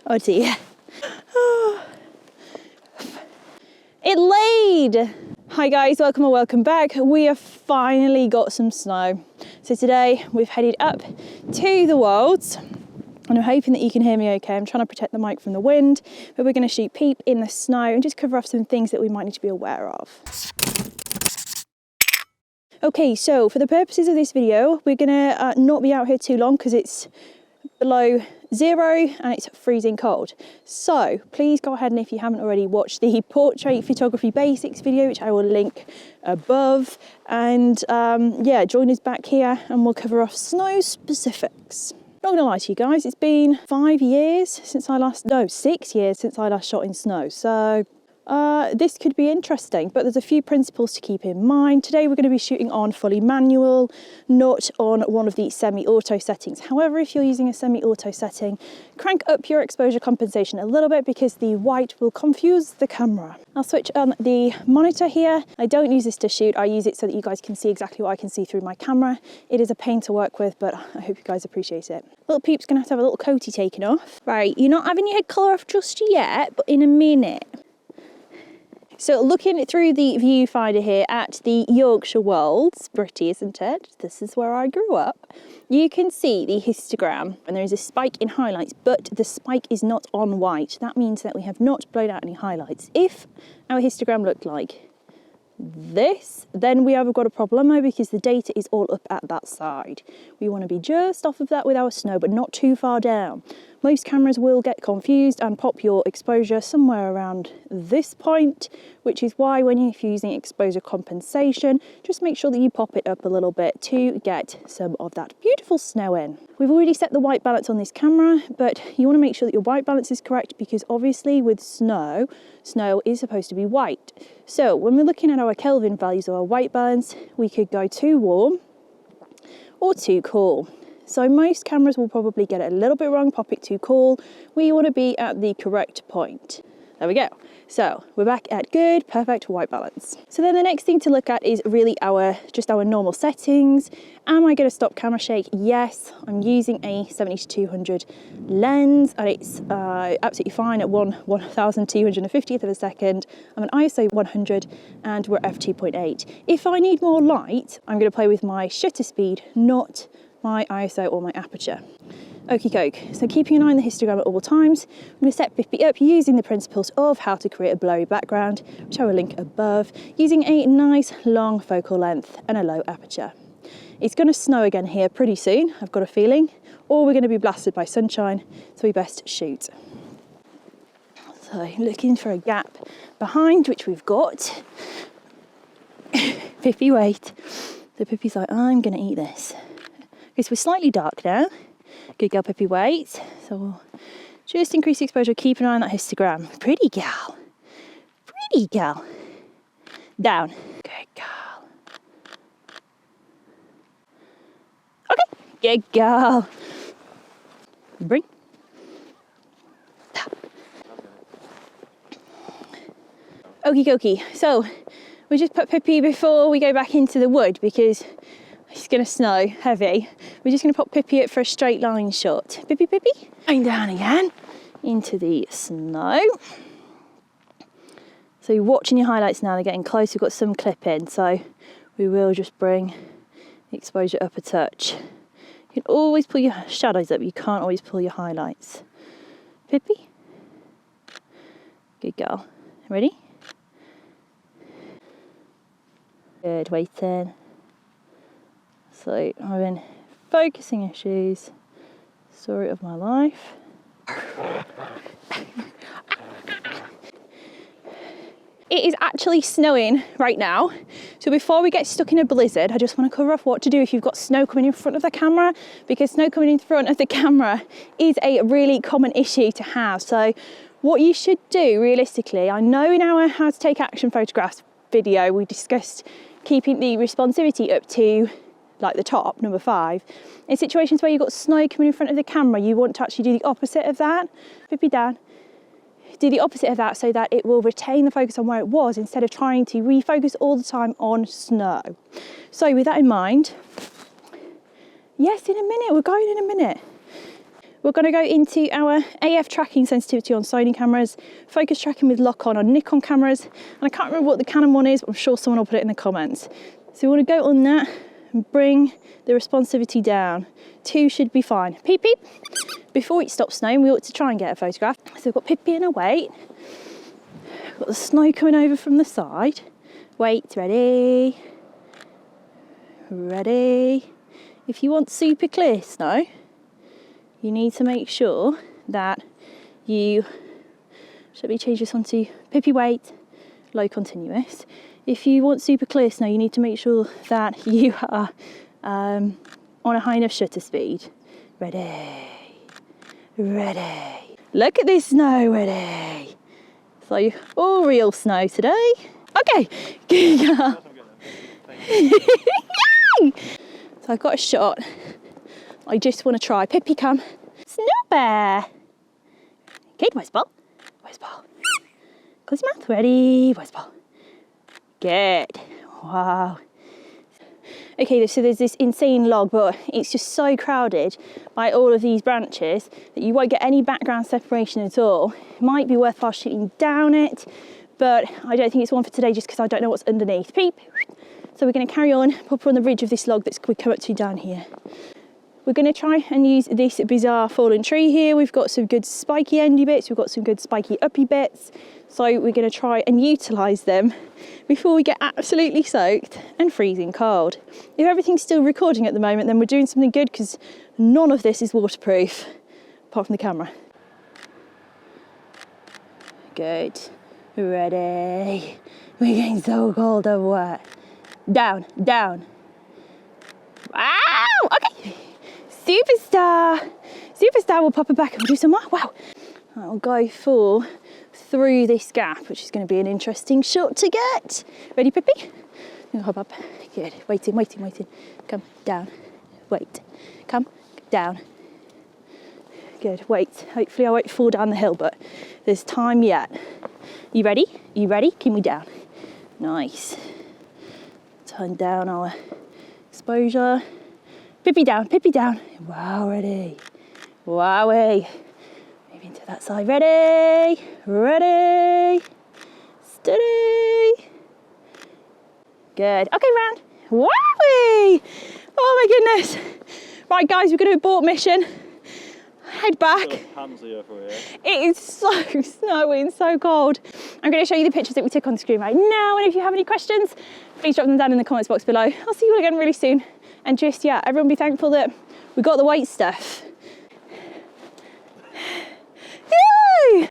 Oh dear. It laid! Hi guys, welcome or welcome back. We have finally got some snow. So today we've headed up to the Wolds and I'm hoping that you can hear me okay. I'm trying to protect the mic from the wind, but we're going to shoot Peep in the snow and just cover off some things that we might need to be aware of. Okay, so for the purposes of this video, we're going to not be out here too long because it's below 0 and it's freezing cold. So please go ahead and if you haven't already watched the portrait photography basics video, which I will link above, and yeah, join us back here and we'll cover off snow specifics. Not gonna lie to you guys, it's been 6 years since I last shot in snow. So this could be interesting, but there's a few principles to keep in mind. Today we're going to be shooting on fully manual, not on one of the semi-auto settings. However, if you're using a semi-auto setting, crank up your exposure compensation a little bit because the white will confuse the camera. I'll switch on the monitor here. I don't use this to shoot, I use it so that you guys can see exactly what I can see through my camera. It is a pain to work with, but I hope you guys appreciate it. Little Peep's going to have a little coatie taken off. Right, you're not having your head colour off just yet, but in a minute. So looking through the viewfinder here at the Yorkshire Wolds, pretty isn't it? This is where I grew up. You can see the histogram and there is a spike in highlights, but the spike is not on white. That means that we have not blown out any highlights. If our histogram looked like this, then we have got a problemo because the data is all up at that side. We want to be just off of that with our snow, but not too far down. Most cameras will get confused and pop your exposure somewhere around this point, which is why when you're using exposure compensation, just make sure that you pop it up a little bit to get some of that beautiful snow in. We've already set the white balance on this camera, but you want to make sure that your white balance is correct because obviously with snow, snow is supposed to be white. So when we're looking at our Kelvin values of our white balance, we could go too warm or too cool. So most cameras will probably get it a little bit wrong, pop it too cool. We want to be at the correct point. There we go. So we're back at good, perfect white balance. So then the next thing to look at is really our normal settings. Am I going to stop camera shake? Yes, I'm using a 70-200 lens and it's absolutely fine at 1/1250th of a second. I'm an ISO 100 and we're f2.8. If I need more light, I'm going to play with my shutter speed, not my ISO or my aperture. Okie doke, so keeping an eye on the histogram at all times, I'm going to set Bippy up using the principles of how to create a blurry background, which I will link above, using a nice long focal length and a low aperture. It's going to snow again here pretty soon, I've got a feeling, or we're going to be blasted by sunshine, so we best shoot. So looking for a gap behind, which we've got. Bippy, wait. So Bippy's like, I'm going to eat this. Because we're slightly dark now. Good girl, Pippi, wait. So we'll just increase the exposure, keep an eye on that histogram. Pretty gal. Pretty gal. Down. Good girl. Okay, good girl. Bring. Okie dokie. So we just put Pippi before we go back into the wood because it's going to snow heavy. We're just going to pop Pippi up for a straight line shot. Pippi, Pippi. And down again into the snow. So you're watching your highlights now, they're getting close. We've got some clip in, so we will just bring the exposure up a touch. You can always pull your shadows up, you can't always pull your highlights. Pippi. Good girl. Ready? Good, waiting. So I've been focusing issues, story of my life. It is actually snowing right now. So before we get stuck in a blizzard, I just want to cover off what to do if you've got snow coming in front of the camera, because snow coming in front of the camera is a really common issue to have. So what you should do realistically, I know in our how to take action photographs video, we discussed keeping the responsivity up to like the top, number 5. In situations where you've got snow coming in front of the camera, you want to actually do the opposite of that. Pippi down. Do the opposite of that so that it will retain the focus on where it was instead of trying to refocus all the time on snow. So with that in mind, yes, in a minute, we're going in a minute. we're going to go into our AF tracking sensitivity on Sony cameras, focus tracking with lock on Nikon cameras, and I can't remember what the Canon one is, but I'm sure someone will put it in the comments. So we want to go on that and bring the responsivity down. 2 should be fine. Peep, peep. Before it stops snowing, we ought to try and get a photograph. So we've got Pippi in a wait. We've got the snow coming over from the side. Wait, ready. Ready. If you want super clear snow, you need to make sure that you, let me change this onto Pippi wait, low continuous. If you want super clear snow, you need to make sure that you are on a high enough shutter speed. Ready, ready. Look at this snow, ready. So all real snow today. Okay. So I've got a shot. I just want to try. Pippi, come. Snow bear. Good, where's ball? Where's ball? Close your mouth. Ready? Where's ball? Good. Wow. Okay, so there's this insane log, but it's just so crowded by all of these branches that you won't get any background separation at all. It might be worthwhile shooting down it, but I don't think it's one for today just because I don't know what's underneath. Peep. So we're going to carry on, pop on the ridge of this log that's we come up to down here. We're going to try and use this bizarre fallen tree here. We've got some good spiky endy bits, we've got some good spiky uppy bits. So we're going to try and utilise them before we get absolutely soaked and freezing cold. If everything's still recording at the moment, then we're doing something good because none of this is waterproof, apart from the camera. Good. Ready. We're getting so cold and wet. Down, down. Wow, okay. Superstar. Superstar will pop it back and we'll do some more. Wow. I'll go for through this gap, which is going to be an interesting shot to get. Ready, Pippi? Hop up. Good. Waiting, waiting, waiting. Come down. Wait. Come down. Good. Wait. Hopefully I won't fall down the hill, but there's time yet. You ready? You ready? Keep me down. Nice. Turn down our exposure. Pippi down, Pippi down. Wow, ready. Wowee. Move into that side. Ready, ready, steady. Good. Okay, round. Wowee. Oh my goodness. Right, guys, we're going to abort mission. Head back. It is so snowy and so cold. I'm going to show you the pictures that we took on the screen right now, and if you have any questions, please drop them down in the comments box below. I'll see you all again really soon. And just, yeah, everyone be thankful that we got the white stuff.